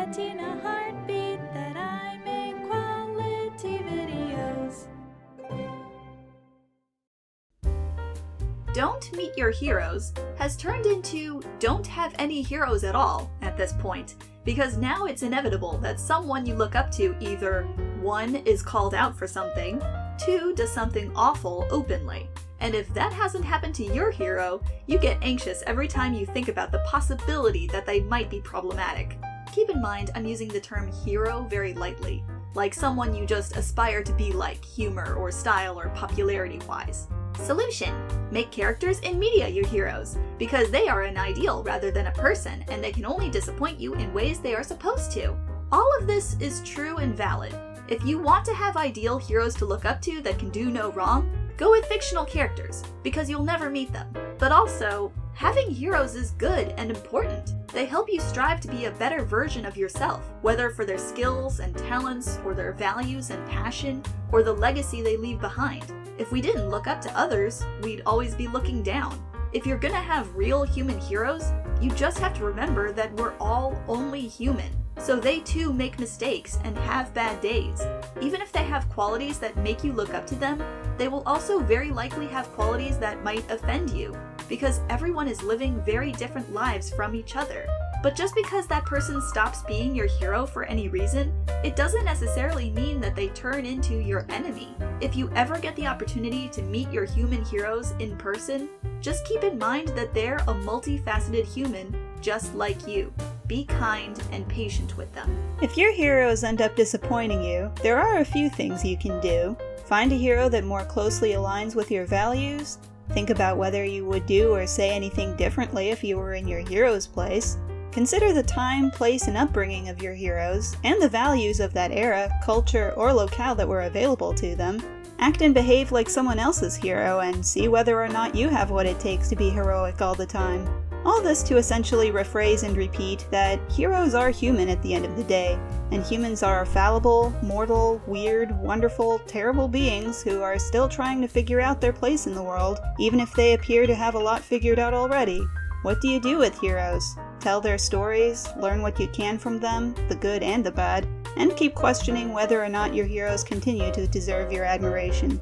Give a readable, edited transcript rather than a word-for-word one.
thought in a heartbeat that I make quality videos. Don't meet your heroes has turned into don't have any heroes at all at this point, because now it's inevitable that someone you look up to either 1 is called out for something, 2 does something awful openly. And if that hasn't happened to your hero, you get anxious every time you think about the possibility that they might be problematic. Keep in mind, I'm using the term hero very lightly, like someone you just aspire to be like, humor or style or popularity-wise. Solution: make characters in media your heroes, because they are an ideal rather than a person, and they can only disappoint you in ways they are supposed to. All of this is true and valid. If you want to have ideal heroes to look up to that can do no wrong, go with fictional characters, because you'll never meet them. But also, having heroes is good and important. They help you strive to be a better version of yourself, whether for their skills and talents, or their values and passion, or the legacy they leave behind. If we didn't look up to others, we'd always be looking down. If you're gonna have real human heroes, you just have to remember that we're all only human. So they too make mistakes and have bad days. Even if they have qualities that make you look up to them, they will also very likely have qualities that might offend you, because everyone is living very different lives from each other. But just because that person stops being your hero for any reason, it doesn't necessarily mean that they turn into your enemy. If you ever get the opportunity to meet your human heroes in person, just keep in mind that they're a multifaceted human just like you. Be kind and patient with them. If your heroes end up disappointing you, there are a few things you can do. Find a hero that more closely aligns with your values. Think about whether you would do or say anything differently if you were in your hero's place. Consider the time, place, and upbringing of your heroes, and the values of that era, culture, or locale that were available to them. Act and behave like someone else's hero, and see whether or not you have what it takes to be heroic all the time. All this to essentially rephrase and repeat that heroes are human at the end of the day, and humans are fallible, mortal, weird, wonderful, terrible beings who are still trying to figure out their place in the world, even if they appear to have a lot figured out already. What do you do with heroes? Tell their stories, learn what you can from them, the good and the bad, and keep questioning whether or not your heroes continue to deserve your admiration.